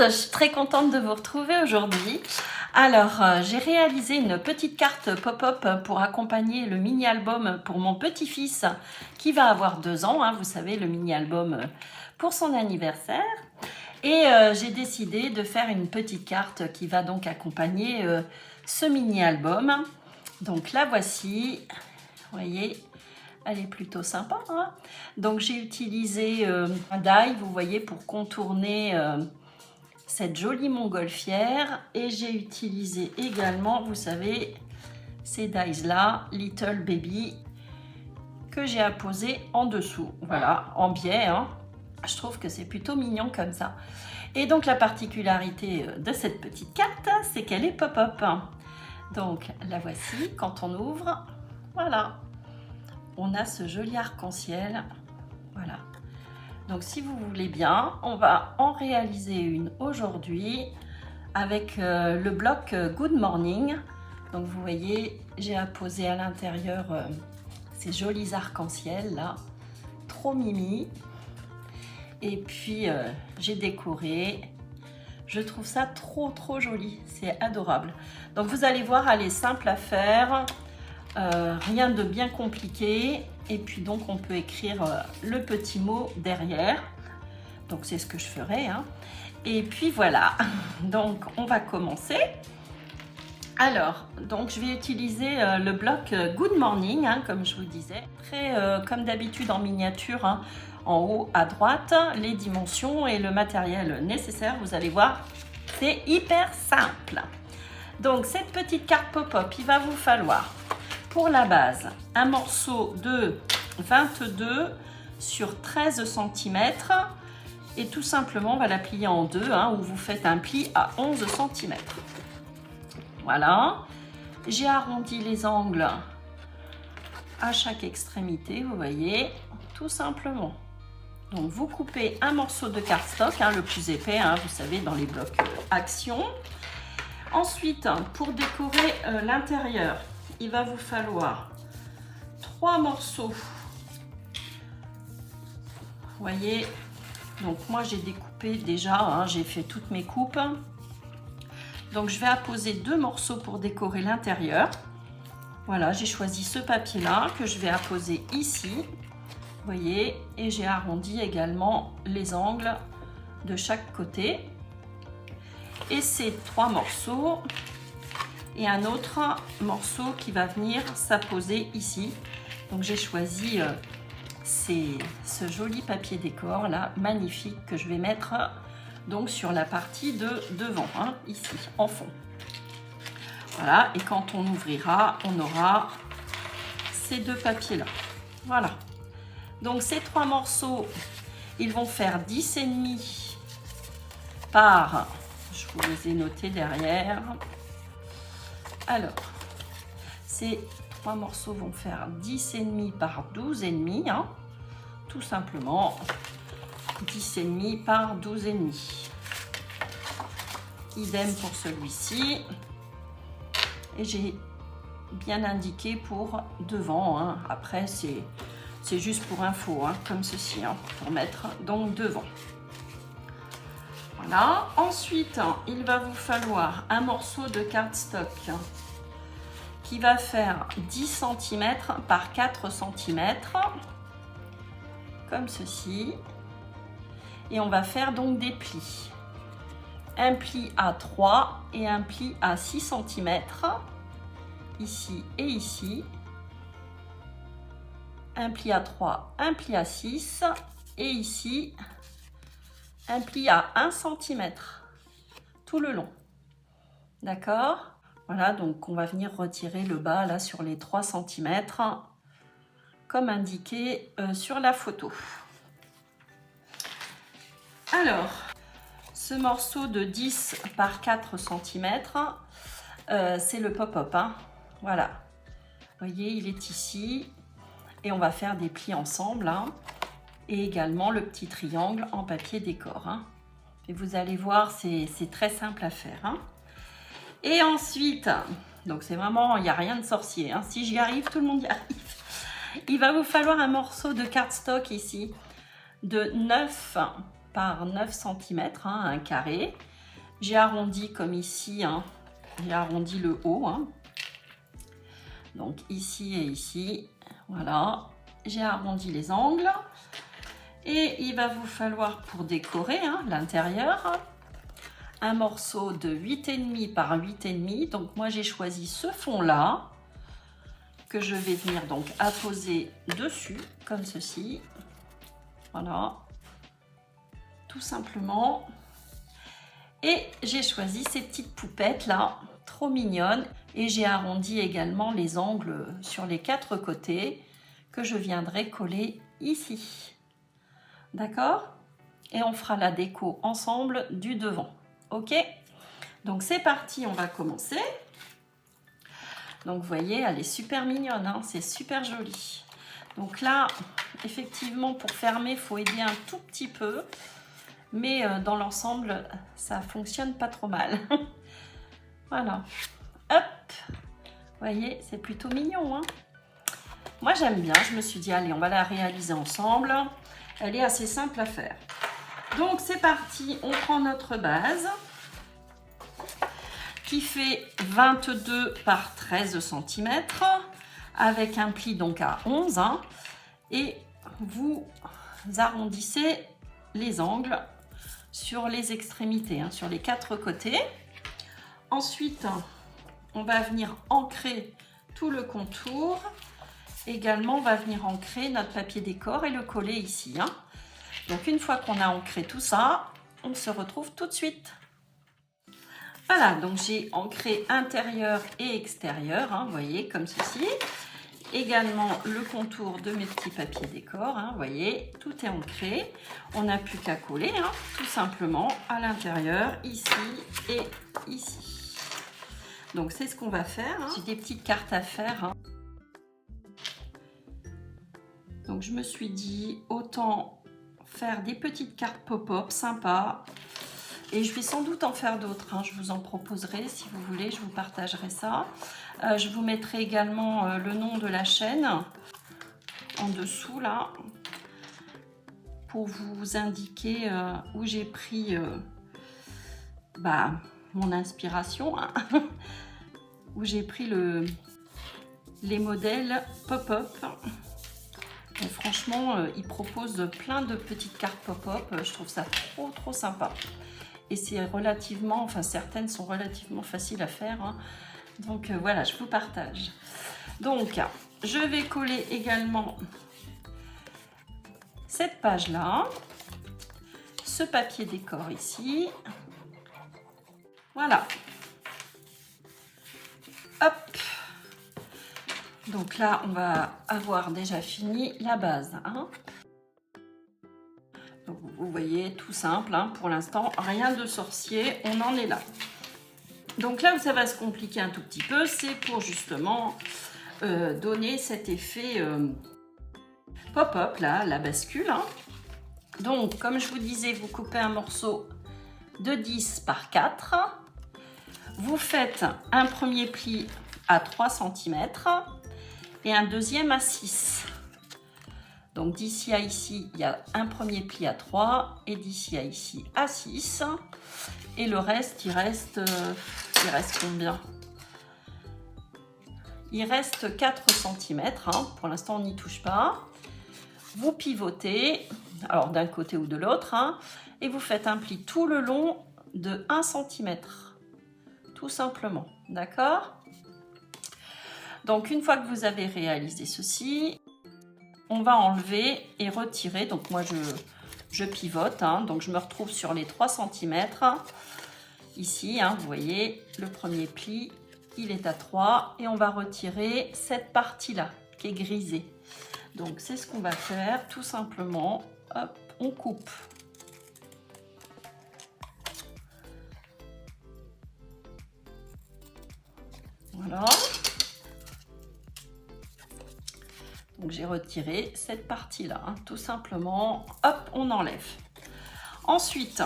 je suis très contente de vous retrouver aujourd'hui. Alors, j'ai réalisé une petite carte pop-up pour accompagner le mini-album pour mon petit-fils qui va avoir 2 ans, hein, vous savez, le mini-album pour son anniversaire. Et j'ai décidé de faire une petite carte qui va donc accompagner ce mini-album. Donc la voici, vous voyez, elle est plutôt sympa, hein. Donc j'ai utilisé un die, vous voyez, pour contourner cette jolie montgolfière. Et j'ai utilisé également, vous savez, ces dies là, Little Baby, que j'ai apposé en dessous, voilà, en biais, hein. Je trouve que c'est plutôt mignon comme ça. Et donc la particularité de cette petite carte, c'est qu'elle est pop-up. Donc la voici, quand on ouvre, voilà, on a ce joli arc-en-ciel, voilà. Donc si vous voulez bien, on va en réaliser une aujourd'hui avec le bloc Good Morning. Donc vous voyez, j'ai apposé à l'intérieur ces jolis arcs-en-ciel là, trop mimi. Et puis j'ai décoré. Je trouve ça trop joli, c'est adorable. Donc vous allez voir, elle est simple à faire, rien de bien compliqué. Et puis donc on peut écrire le petit mot derrière. Donc c'est ce que je ferai, hein. Et puis voilà, donc on va commencer. Alors, donc je vais utiliser le bloc Good Morning, hein, comme je vous disais. Très comme d'habitude en miniature, hein, en haut à droite, les dimensions et le matériel nécessaire. Vous allez voir, c'est hyper simple. Donc cette petite carte pop-up, il va vous falloir pour la base un morceau de 22 sur 13 cm. Et tout simplement, on va la plier en deux, hein, où vous faites un pli à 11 cm. Voilà, j'ai arrondi les angles à chaque extrémité, vous voyez, tout simplement. Donc vous coupez un morceau de cardstock, hein, le plus épais, hein, vous savez, dans les blocs Action. Ensuite, pour décorer l'intérieur, il va vous falloir 3 morceaux. Vous voyez, donc moi j'ai découpé déjà, hein, j'ai fait toutes mes coupes. Donc je vais apposer 2 morceaux pour décorer l'intérieur. Voilà, j'ai choisi ce papier-là que je vais apposer ici. Vous voyez, et j'ai arrondi également les angles de chaque côté. Et ces 3 morceaux et un autre morceau qui va venir s'apposer ici. Donc j'ai choisi ce joli papier décor là, magnifique, que je vais mettre donc sur la partie de devant, hein, ici, en fond. Voilà, et quand on ouvrira, on aura ces 2 papiers-là. Voilà. Donc ces 3 morceaux, ils vont faire 10,5 par, je vous les ai notés derrière. Alors, ces 3 morceaux vont faire 10,5 par 12,5, hein, tout simplement. 10,5 par 12,5. Idem pour celui-ci. Et j'ai bien indiqué pour devant, hein. Après, c'est juste pour info, hein, comme ceci, hein, pour mettre donc devant. Voilà. Ensuite, il va vous falloir un morceau de cardstock qui va faire 10 cm par 4 cm, comme ceci. Et on va faire donc des plis. Un pli à 3 et un pli à 6 cm, ici et ici. Un pli à 3, un pli à 6 et ici, un pli à 1 cm, tout le long. D'accord? Voilà, donc on va venir retirer le bas là sur les 3 cm, comme indiqué sur la photo. Alors, ce morceau de 10 par 4 cm, c'est le pop-up, hein. Voilà. Vous voyez, il est ici. Et on va faire des plis ensemble, hein. Et également le petit triangle en papier décor, hein. Et vous allez voir, c'est très simple à faire, hein. Et ensuite, donc c'est vraiment, il n'y a rien de sorcier, hein. Si j'y arrive, tout le monde y arrive. Il va vous falloir un morceau de cardstock ici de 9 par 9 cm, hein, un carré. J'ai arrondi comme ici, hein. J'ai arrondi le haut, hein. Donc ici et ici, voilà. J'ai arrondi les angles. Et il va vous falloir, pour décorer hein, l'intérieur, un morceau de 8,5 par 8,5. Donc moi j'ai choisi ce fond-là, que je vais venir donc apposer dessus, comme ceci. Voilà. Tout simplement. Et j'ai choisi ces petites poupettes là, trop mignonnes. Et j'ai arrondi également les angles sur les 4 côtés que je viendrai coller ici. D'accord? Et on fera la déco ensemble du devant. Ok? Donc c'est parti, on va commencer. Donc vous voyez, elle est super mignonne, hein, c'est super joli. Donc là, effectivement, pour fermer, il faut aider un tout petit peu. Mais dans l'ensemble, ça fonctionne pas trop mal. Voilà. Hop! Vous voyez, c'est plutôt mignon. Hein, moi, j'aime bien. Je me suis dit, allez, on va la réaliser ensemble. Elle est assez simple à faire. Donc, c'est parti. On prend notre base qui fait 22 par 13 cm avec un pli donc à 11. Hein, et vous arrondissez les angles sur les extrémités, hein, sur les 4 côtés. Ensuite, on va venir ancrer tout le contour. Également, on va venir ancrer notre papier décor et le coller ici. Hein. Donc, une fois qu'on a ancré tout ça, on se retrouve tout de suite. Voilà, donc j'ai ancré intérieur et extérieur, hein, vous voyez, comme ceci. Également le contour de mes petits papiers décor, hein, vous voyez, tout est ancré. On n'a plus qu'à coller, hein, tout simplement, à l'intérieur, ici et ici. Donc c'est ce qu'on va faire. Hein. J'ai des petites cartes à faire. Hein. Donc je me suis dit, autant faire des petites cartes pop-up sympas. Et je vais sans doute en faire d'autres, hein. Je vous en proposerai si vous voulez, je vous partagerai ça. Je vous mettrai également le nom de la chaîne en dessous là, pour vous indiquer où j'ai pris mon inspiration, hein, où j'ai pris les modèles pop-up. Et franchement, ils proposent plein de petites cartes pop-up, je trouve ça trop sympa. Et c'est relativement, enfin certaines sont relativement faciles à faire. Hein. Donc voilà, je vous partage. Donc, je vais coller également cette page-là, ce papier décor ici. Voilà. Hop. Donc là, on va avoir déjà fini la base. Hein. Donc, vous voyez, tout simple, hein, pour l'instant, rien de sorcier, on en est là. Donc là où ça va se compliquer un tout petit peu, c'est pour justement donner cet effet pop-up, là, la bascule. Hein. Donc, comme je vous disais, vous coupez un morceau de 10 par 4. Vous faites un premier pli à 3 cm et un deuxième à 6. Donc d'ici à ici, il y a un premier pli à 3 et d'ici à ici à 6. Et le reste, il reste combien? Il reste 4 cm. Hein. Pour l'instant, on n'y touche pas. Vous pivotez, alors d'un côté ou de l'autre, hein, et vous faites un pli tout le long de 1 cm. Tout simplement. D'accord? Donc une fois que vous avez réalisé ceci, on va enlever et retirer. Donc moi je pivote, hein, donc je me retrouve sur les 3 cm. Ici, hein, vous voyez, le premier pli, il est à 3 et on va retirer cette partie-là qui est grisée. Donc c'est ce qu'on va faire, tout simplement. Hop, on coupe. Voilà. Donc j'ai retiré cette partie-là, hein, tout simplement. Hop, on enlève. Ensuite,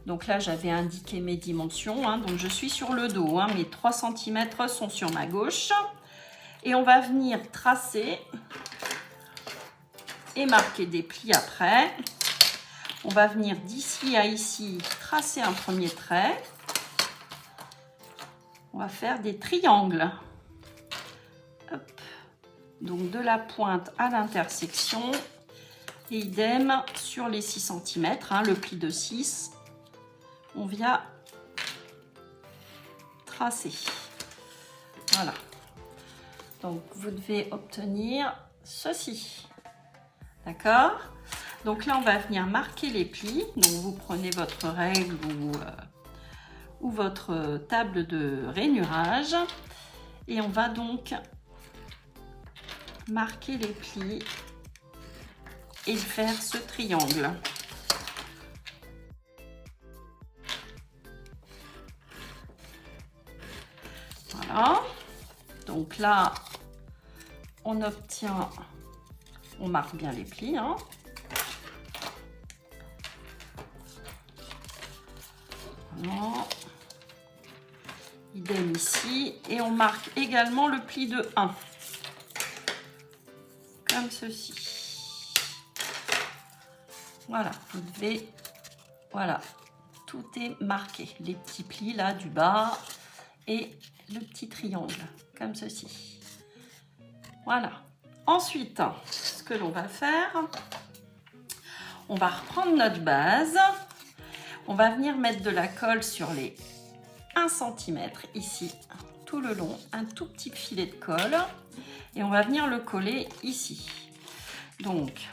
donc là j'avais indiqué mes dimensions, hein, donc je suis sur le dos, hein, mes 3 cm sont sur ma gauche. Et on va venir tracer et marquer des plis après. On va venir d'ici à ici tracer un premier trait. On va faire des triangles. Hop. Donc de la pointe à l'intersection. Et idem sur les 6 cm, hein, le pli de 6. On vient tracer. Voilà. Donc vous devez obtenir ceci. D'accord? Donc là, on va venir marquer les plis. Donc vous prenez votre règle ou votre table de rainurage. Et on va donc marquer les plis et faire ce triangle. Voilà. Donc là, on obtient, on marque bien les plis, hein. Voilà. Idem ici. Et on marque également le pli de 1. Comme ceci. Voilà, vous devez, voilà, tout est marqué. Les petits plis là du bas et le petit triangle, comme ceci. Voilà. Ensuite, ce que l'on va faire, on va reprendre notre base. On va venir mettre de la colle sur les 1 cm ici, tout le long, un tout petit filet de colle. Et on va venir le coller ici. Donc,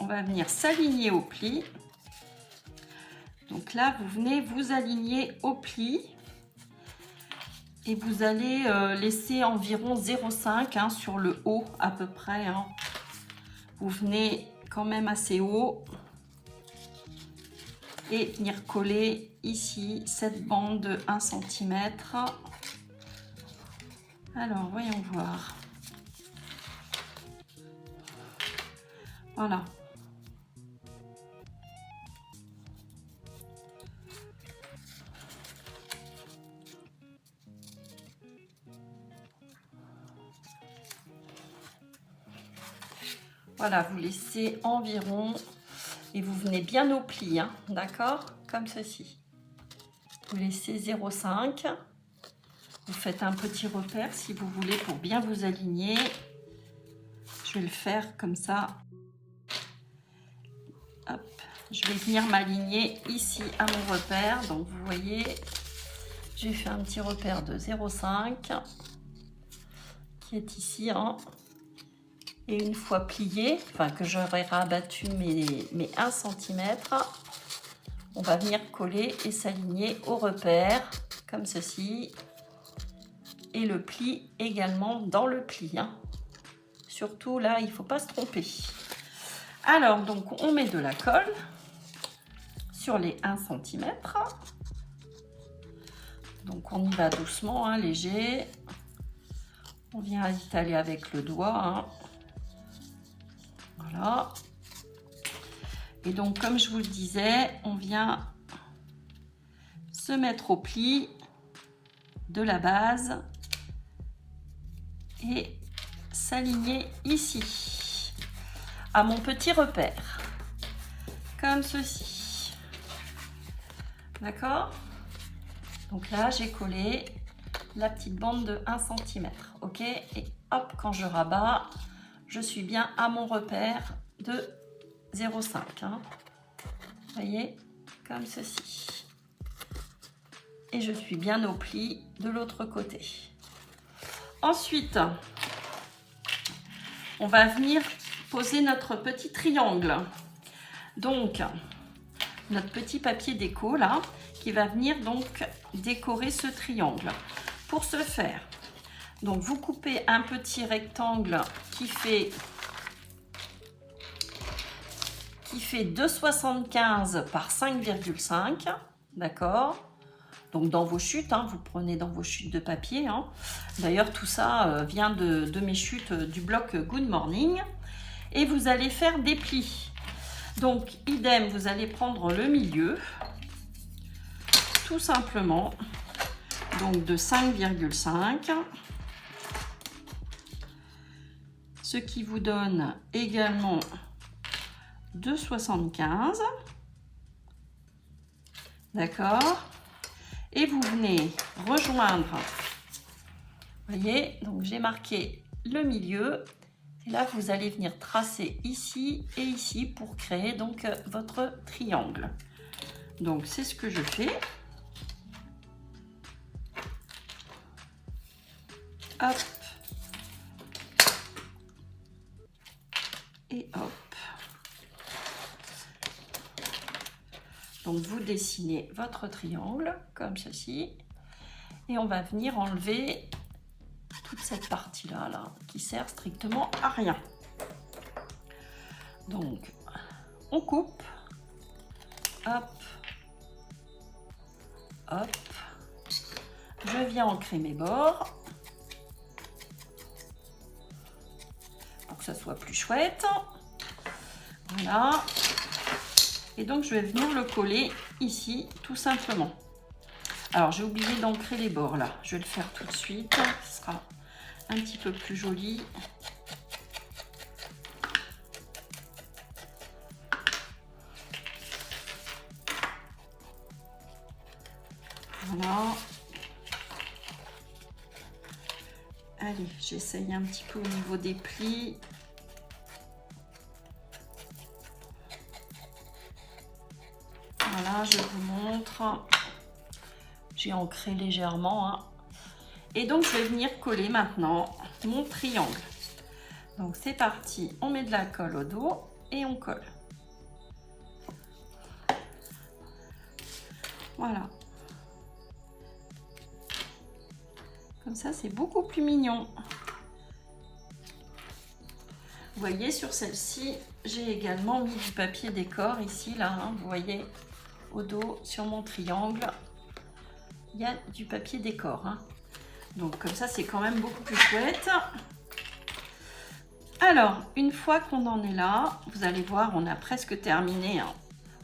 on va venir s'aligner au pli. Donc là, vous venez vous aligner au pli. Et vous allez laisser environ 0,5 hein, sur le haut à peu près. Hein. Vous venez quand même assez haut. Et venir coller ici cette bande de 1 cm. Alors, voyons voir. Voilà. Voilà, vous laissez environ et vous venez bien au pli, hein, d'accord? Comme ceci. Vous laissez 0,5. Vous faites un petit repère si vous voulez pour bien vous aligner. Je vais le faire comme ça. Hop. Je vais venir m'aligner ici à mon repère. Donc vous voyez, j'ai fait un petit repère de 0,5 qui est ici. Hein. Et une fois plié, enfin que j'aurai rabattu mes 1 cm, on va venir coller et s'aligner au repère comme ceci. Et le pli également dans le pli. Hein. Surtout là, il ne faut pas se tromper. Alors, donc, on met de la colle sur les 1 cm. Donc, on y va doucement, hein, léger. On vient étaler avec le doigt. Hein. Voilà. Et donc, comme je vous le disais, on vient se mettre au pli de la base et s'aligner ici, à mon petit repère, comme ceci. D'accord? Donc là, j'ai collé la petite bande de 1 cm. Ok? Et hop, quand je rabats, je suis bien à mon repère de 0,5. Hein. Vous voyez? Comme ceci. Et je suis bien au pli de l'autre côté. Ensuite, on va venir poser notre petit triangle. Donc, notre petit papier déco là, qui va venir donc décorer ce triangle. Pour ce faire, donc vous coupez un petit rectangle qui fait 2,75 par 5,5, d'accord? Donc dans vos chutes, hein, vous prenez dans vos chutes de papier. Hein. D'ailleurs, tout ça vient de mes chutes du bloc Good Morning. Et vous allez faire des plis. Donc, idem, vous allez prendre le milieu, tout simplement, donc de 5,5. Ce qui vous donne également 2,75. D'accord? Et vous venez rejoindre, vous voyez, donc j'ai marqué le milieu. Et là, vous allez venir tracer ici et ici pour créer donc votre triangle. Donc, c'est ce que je fais. Hop. Et hop. Donc, vous dessinez votre triangle comme ceci. Et on va venir enlever toute cette partie-là, là, qui sert strictement à rien. Donc, on coupe. Hop. Hop. Je viens ancrer mes bords. Pour que ça soit plus chouette. Voilà. Et donc, je vais venir le coller ici, tout simplement. Alors, j'ai oublié d'ancrer les bords, là. Je vais le faire tout de suite. Ce sera un petit peu plus joli. Voilà. Allez, j'essaye un petit peu au niveau des plis. Voilà, je vous montre. J'ai ancré légèrement. Hein. Et donc, je vais venir coller maintenant mon triangle. Donc, c'est parti. On met de la colle au dos et on colle. Voilà. Comme ça, c'est beaucoup plus mignon. Vous voyez, sur celle-ci, j'ai également mis du papier décor ici, là. Hein, vous voyez, au dos, sur mon triangle, il y a du papier décor. Hein. Donc, comme ça, c'est quand même beaucoup plus chouette. Alors, une fois qu'on en est là, vous allez voir, on a presque terminé. Hein.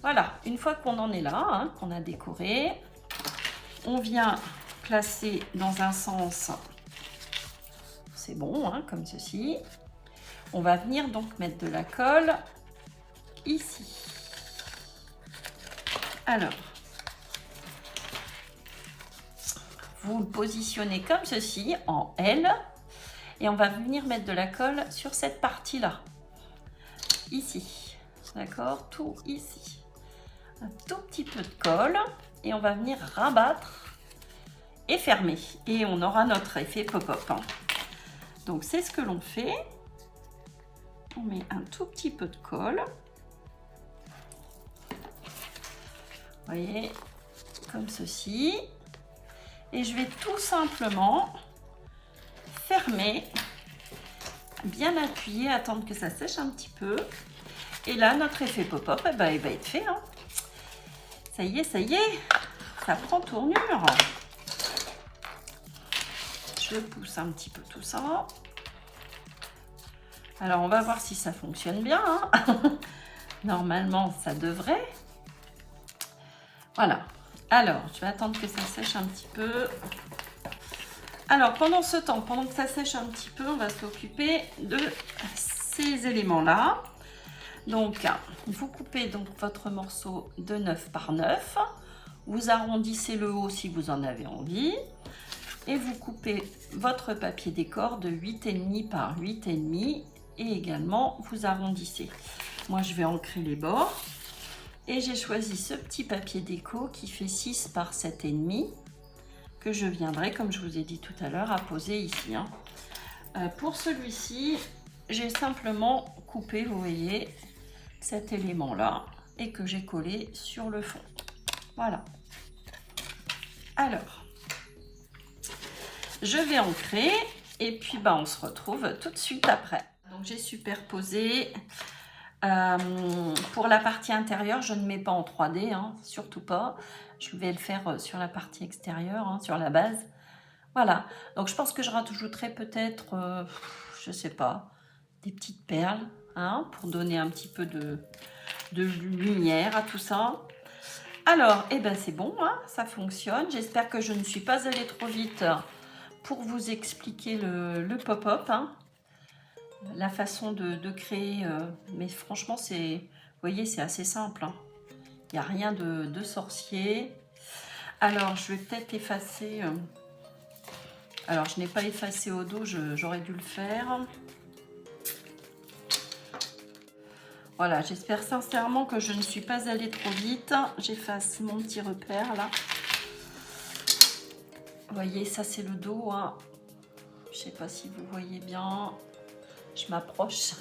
Voilà, une fois qu'on en est là, hein, qu'on a décoré, on vient placer dans un sens, c'est bon, hein, comme ceci. On va venir donc mettre de la colle ici. Alors, vous le positionnez comme ceci, en L, et on va venir mettre de la colle sur cette partie-là, ici, d'accord, tout ici. Un tout petit peu de colle, et on va venir rabattre et fermer, et on aura notre effet pop-up. Hein. Donc, c'est ce que l'on fait. On met un tout petit peu de colle. Vous voyez, comme ceci. Et je vais tout simplement fermer, bien appuyer, attendre que ça sèche un petit peu. Et là, notre effet pop-up, eh ben, il va être fait. Hein. Ça y est, ça prend tournure. Je pousse un petit peu tout ça. Alors, on va voir si ça fonctionne bien. Hein. Normalement, ça devrait. Voilà. Alors, je vais attendre que ça sèche un petit peu. Alors, pendant ce temps, pendant que ça sèche un petit peu, on va s'occuper de ces éléments-là. Donc, vous coupez donc votre morceau de 9 par 9. Vous arrondissez le haut si vous en avez envie. Et vous coupez votre papier décor de 8,5 par 8,5. Et également, vous arrondissez. Moi, je vais ancrer les bords. Et j'ai choisi ce petit papier déco qui fait 6 par 7,5 que je viendrai, comme je vous ai dit tout à l'heure, à poser ici. Hein. Pour celui-ci, j'ai simplement coupé, vous voyez, cet élément-là et que j'ai collé sur le fond. Voilà. Alors, je vais ancrer et puis bah, on se retrouve tout de suite après. Donc, j'ai superposé. Pour la partie intérieure, je ne mets pas en 3D, hein, surtout pas. Je vais le faire sur la partie extérieure, hein, sur la base. Voilà. Donc, je pense que je rajouterai peut-être, je sais pas, des petites perles, hein, pour donner un petit peu de lumière à tout ça. Alors, eh ben, c'est bon, hein, ça fonctionne. J'espère que je ne suis pas allée trop vite pour vous expliquer le pop-up, hein. La façon de créer, mais franchement, c'est, vous voyez, c'est assez simple. Hein. Il n'y a rien de sorcier. Alors, je vais peut-être effacer. Alors, je n'ai pas effacé au dos, j'aurais dû le faire. Voilà, j'espère sincèrement que je ne suis pas allée trop vite. J'efface mon petit repère là. Vous voyez, ça c'est le dos. Hein. Je ne sais pas si vous voyez bien. Je m'approche.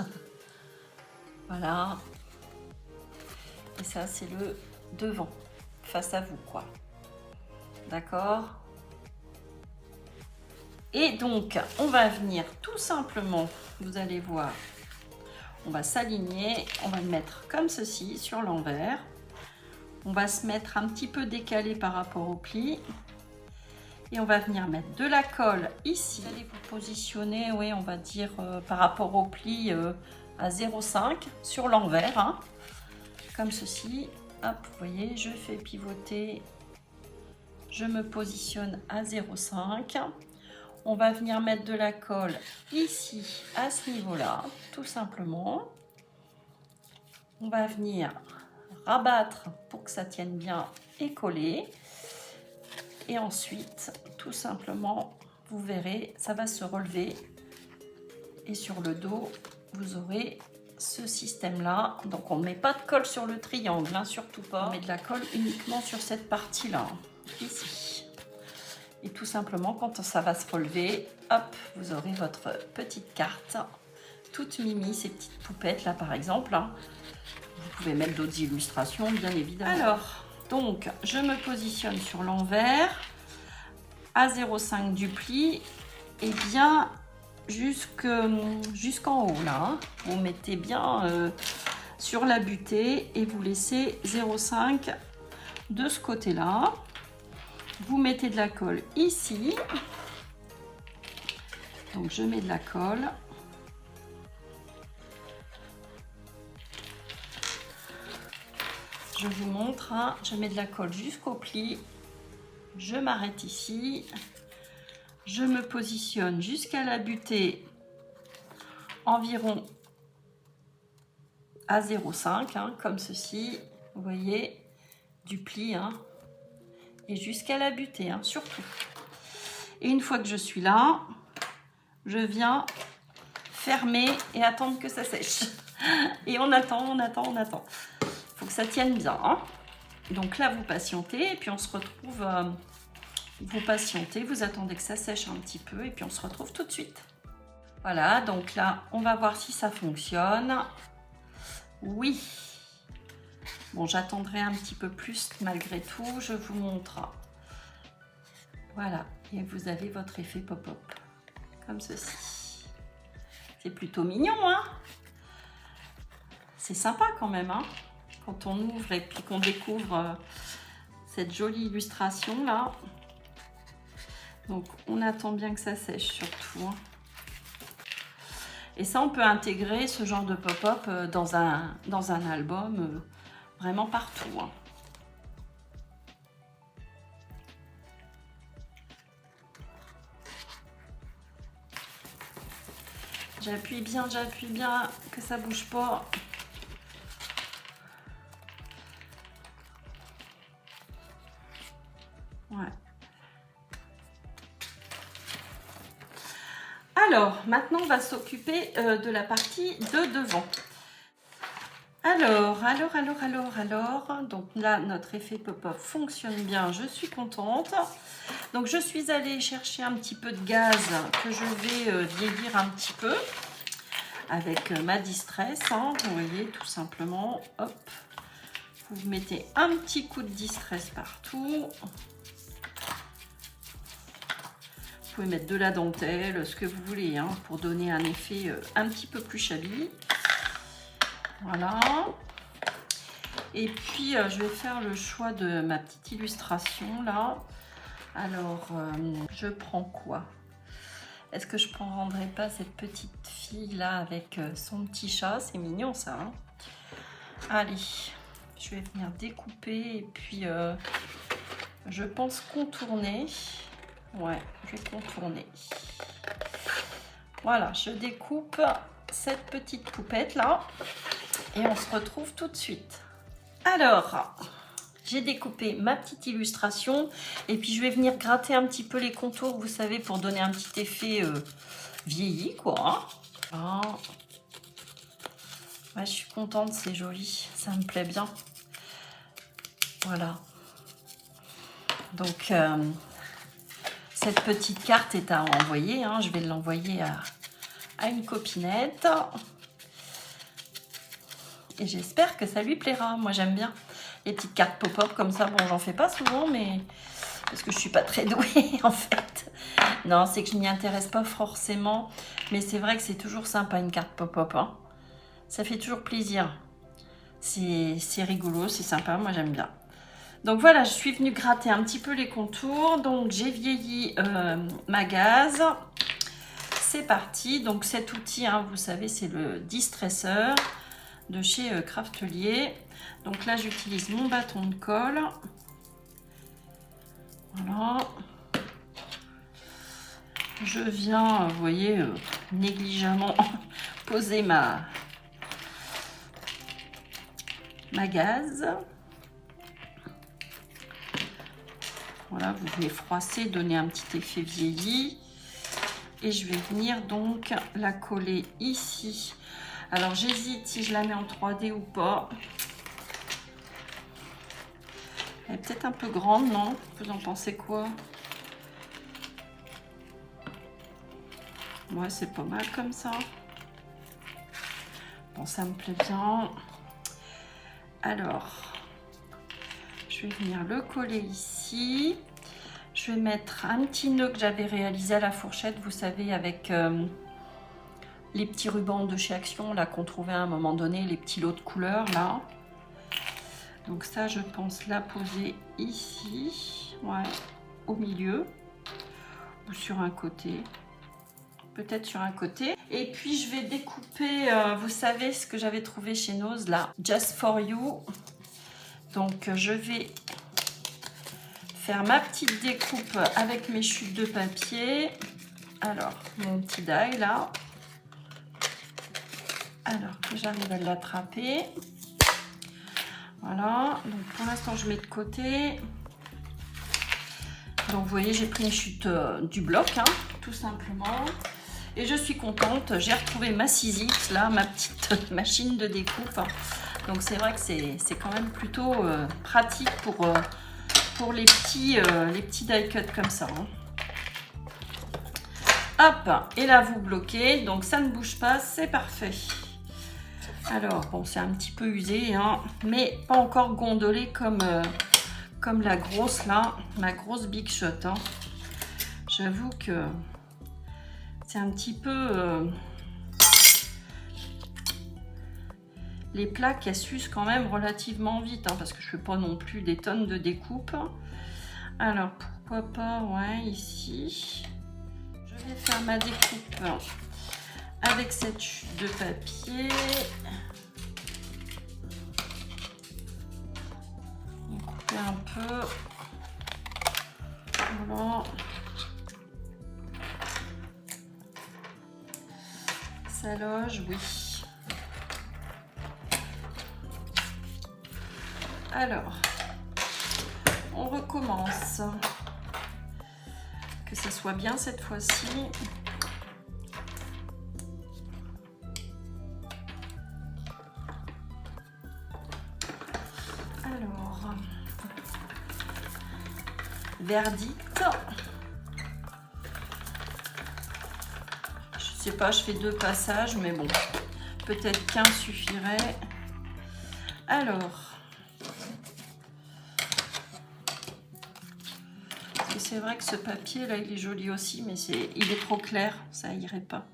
Voilà. Et ça c'est le devant, face à vous quoi. D'accord? Et donc, on va venir tout simplement, vous allez voir, on va s'aligner, on va le mettre comme ceci sur l'envers. On va se mettre un petit peu décalé par rapport au pli. Et on va venir mettre de la colle ici. Vous allez vous positionner, oui, on va dire par rapport au pli à 0,5 sur l'envers. Hein, comme ceci. Hop, vous voyez, je fais pivoter. Je me positionne à 0,5. On va venir mettre de la colle ici, à ce niveau-là, tout simplement. On va venir rabattre pour que ça tienne bien et coller. Et ensuite, tout simplement, vous verrez, ça va se relever. Et sur le dos, vous aurez ce système-là. Donc, on ne met pas de colle sur le triangle, hein, surtout pas. On met de la colle uniquement sur cette partie-là, ici. Et tout simplement, quand ça va se relever, hop, vous aurez votre petite carte, toute mimi, ces petites poupettes là par exemple. Hein. Vous pouvez mettre d'autres illustrations, bien évidemment. Alors, donc, je me positionne sur l'envers, à 0,5 du pli, et bien jusqu'en haut là. Hein. Vous mettez bien sur la butée et vous laissez 0,5 de ce côté-là. Vous mettez de la colle ici. Donc je mets de la colle. Je vous montre, hein, je mets de la colle jusqu'au pli. Je m'arrête ici. Je me positionne jusqu'à la butée environ à 0,5, hein, comme ceci. Vous voyez, du pli, hein. Et jusqu'à la butée, hein, surtout. Et une fois que je suis là, je viens fermer et attendre que ça sèche. Et on attend, on attend, on attend. Il faut que ça tienne bien. Hein. Donc là, vous patientez et puis on se retrouve. Vous patientez, vous attendez que ça sèche un petit peu et puis on se retrouve tout de suite. Voilà, donc là, on va voir si ça fonctionne. Oui. Bon, j'attendrai un petit peu plus malgré tout. Je vous montre. Voilà. Et vous avez votre effet pop-up. Comme ceci. C'est plutôt mignon, hein? C'est sympa quand même, hein? Quand on ouvre et puis qu'on découvre cette jolie illustration là. Donc, on attend bien que ça sèche surtout. Hein. Et ça, on peut intégrer ce genre de pop-up dans un album. Vraiment partout. Hein. J'appuie bien, que ça bouge pas. Ouais. Alors, maintenant, on va s'occuper de la partie de devant. Alors, donc là, notre effet pop-up fonctionne bien, je suis contente. Donc, je suis allée chercher un petit peu de gaz que je vais vieillir un petit peu avec ma Distress, hein, vous voyez, tout simplement, hop. Vous mettez un petit coup de Distress partout. Vous pouvez mettre de la dentelle, ce que vous voulez, hein, pour donner un effet un petit peu plus shabby. Voilà. Et puis, je vais faire le choix de ma petite illustration, là. Alors, je prends quoi? Est-ce que je ne prendrai pas cette petite fille-là avec son petit chat? C'est mignon, ça. Hein, allez, je vais venir découper et puis, je pense contourner. Ouais, je vais contourner. Voilà, je découpe cette petite poupette là et on se retrouve tout de suite. Alors, j'ai découpé ma petite illustration et puis je vais venir gratter un petit peu les contours, vous savez, pour donner un petit effet vieilli, quoi. Oh. Ouais, je suis contente, c'est joli, ça me plaît bien. Voilà. Donc, cette petite carte est à envoyer, hein. Je vais l'envoyer à une copinette. Et j'espère que ça lui plaira. Moi, j'aime bien les petites cartes pop-up comme ça. Bon, j'en fais pas souvent, mais parce que je suis pas très douée, en fait. Non, c'est que je m'y intéresse pas forcément. Mais c'est vrai que c'est toujours sympa, une carte pop-up, hein. Ça fait toujours plaisir. C'est rigolo, c'est sympa. Moi, j'aime bien. Donc voilà, je suis venue gratter un petit peu les contours. Donc j'ai vieilli ma gaze. C'est parti. Donc cet outil, hein, vous savez, c'est le distresseur de chez Craftelier. Donc là, j'utilise mon bâton de colle. Voilà. Je viens, vous voyez, négligemment poser ma gaze. Voilà, vous venez froisser, donner un petit effet vieilli. Et je vais venir donc la coller ici. Alors j'hésite si je la mets en 3D ou pas. Elle est peut-être un peu grande, non? Vous en pensez quoi? Ouais, c'est pas mal comme ça. Bon, ça me plaît bien. Alors, je vais venir le coller ici. Je vais mettre un petit nœud que j'avais réalisé à la fourchette, vous savez, avec les petits rubans de chez Action, là, qu'on trouvait à un moment donné, les petits lots de couleurs, là. Donc ça, je pense la poser ici, ouais, au milieu, ou sur un côté. Peut-être sur un côté. Et puis, je vais découper, vous savez, ce que j'avais trouvé chez Nose, là, Just For You. Donc, je vais faire ma petite découpe avec mes chutes de papier. Alors, mon petit die là. Alors que j'arrive à l'attraper. Voilà. Donc, pour l'instant, je mets de côté. Donc, vous voyez, j'ai pris une chute du bloc, hein, tout simplement. Et je suis contente. J'ai retrouvé ma Sisyphe, là, ma petite machine de découpe. Donc, c'est vrai que c'est quand même plutôt pratique pour les petits die cuts comme ça. Hein. Hop, et là, vous bloquez. Donc, ça ne bouge pas. C'est parfait. Alors, bon, c'est un petit peu usé, hein, mais pas encore gondolé comme la grosse, là, ma grosse Big Shot. Hein. J'avoue que c'est un petit peu... les plaques, elles s'usent quand même relativement vite, hein, parce que je ne fais pas non plus des tonnes de découpe. Alors, pourquoi pas, ouais, ici. Je vais faire ma découpe avec cette chute de papier. On va couper un peu. Voilà. Ça loge, oui. Alors, on recommence. Que ça soit bien cette fois-ci. Alors, verdict. Je sais pas, je fais 2 passages, mais bon, peut-être qu'un suffirait. Alors, c'est vrai que ce papier là, il est joli aussi, mais il est trop clair, ça irait pas.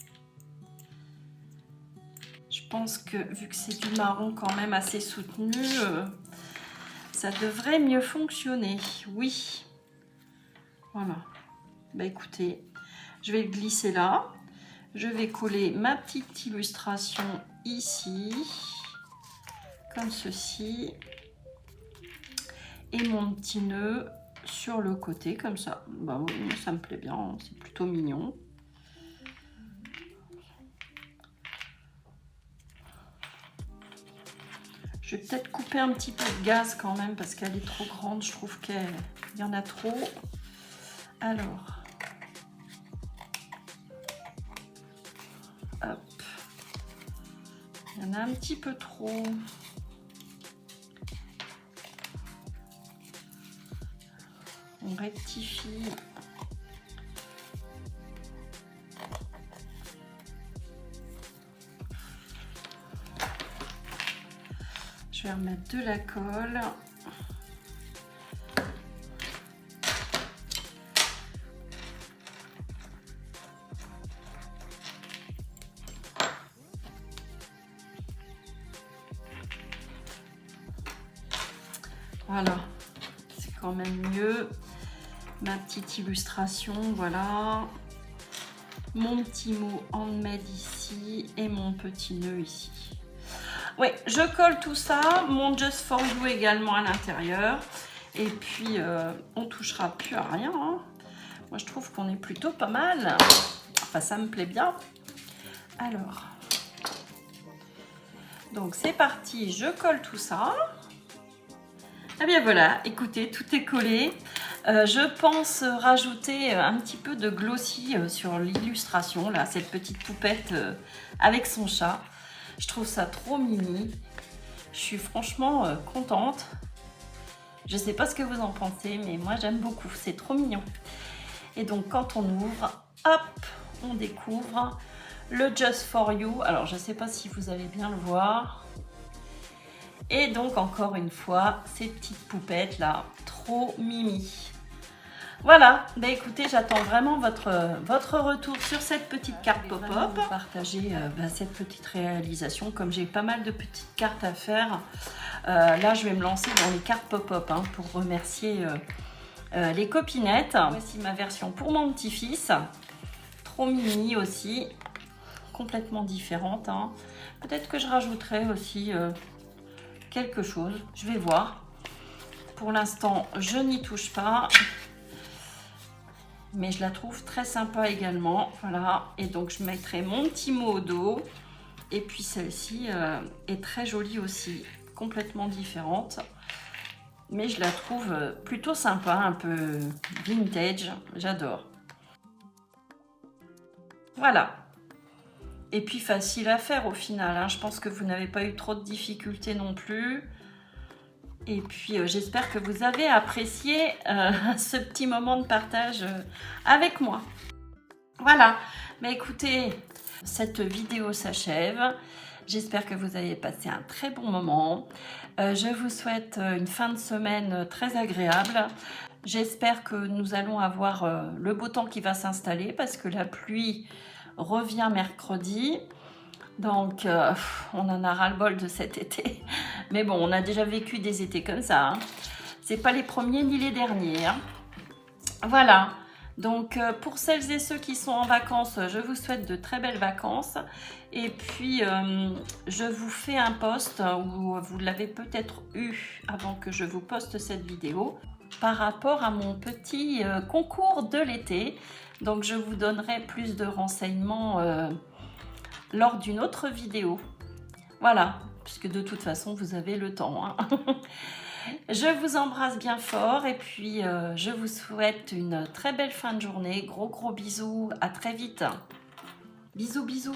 Je pense que vu que c'est du marron quand même assez soutenu, ça devrait mieux fonctionner. Oui. Voilà. Bah écoutez, je vais le glisser là. Je vais coller ma petite illustration ici, comme ceci. Et mon petit nœud sur le côté, comme ça. Bah oui, ça me plaît bien, c'est plutôt mignon. Je vais peut-être couper un petit peu de gaz quand même parce qu'elle est trop grande. Je trouve qu'il y en a trop. Alors, hop. Il y en a un petit peu trop. On rectifie. Je vais remettre de la colle. Voilà, c'est quand même mieux. Ma petite illustration, voilà. Mon petit mot handmade ici et mon petit nœud ici. Oui, je colle tout ça, mon Just For You également à l'intérieur. Et puis, on touchera plus à rien. Hein. Moi, je trouve qu'on est plutôt pas mal. Enfin, ça me plaît bien. Alors, donc c'est parti, je colle tout ça. Eh bien voilà, écoutez, tout est collé. Je pense rajouter un petit peu de glossy sur l'illustration, là, cette petite poupette avec son chat. Je trouve ça trop mimi. Je suis franchement contente. Je ne sais pas ce que vous en pensez, mais moi j'aime beaucoup. C'est trop mignon. Et donc quand on ouvre, hop, on découvre le Just For You. Alors je ne sais pas si vous allez bien le voir. Et donc encore une fois, ces petites poupettes là, trop mimi. Voilà, bah écoutez, j'attends vraiment votre retour sur cette petite carte pop-up. Partager cette petite réalisation, comme j'ai pas mal de petites cartes à faire. Là, je vais me lancer dans les cartes pop-up hein, pour remercier les copinettes. Voici ma version pour mon petit-fils. Trop mimi aussi, complètement différente. Hein. Peut-être que je rajouterai aussi quelque chose, je vais voir. Pour l'instant, je n'y touche pas. Mais je la trouve très sympa également, voilà, et donc je mettrai mon petit mot au dos, et puis celle-ci est très jolie aussi, complètement différente, mais je la trouve plutôt sympa, un peu vintage, j'adore. Voilà, et puis facile à faire au final, hein. Je pense que vous n'avez pas eu trop de difficultés non plus. Et puis j'espère que vous avez apprécié ce petit moment de partage avec moi. Voilà, mais écoutez, cette vidéo s'achève. J'espère que vous avez passé un très bon moment. Je vous souhaite une fin de semaine très agréable. J'espère que nous allons avoir le beau temps qui va s'installer parce que la pluie revient mercredi. Donc, on en a ras-le-bol de cet été. Mais bon, on a déjà vécu des étés comme ça. Hein. C'est pas les premiers ni les derniers. Hein. Voilà. Donc, pour celles et ceux qui sont en vacances, je vous souhaite de très belles vacances. Et puis, je vous fais un post où vous l'avez peut-être eu avant que je vous poste cette vidéo par rapport à mon petit concours de l'été. Donc, je vous donnerai plus de renseignements lors d'une autre vidéo. Voilà, puisque de toute façon, vous avez le temps. Hein. Je vous embrasse bien fort et puis je vous souhaite une très belle fin de journée. Gros bisous, à très vite. Bisous, bisous.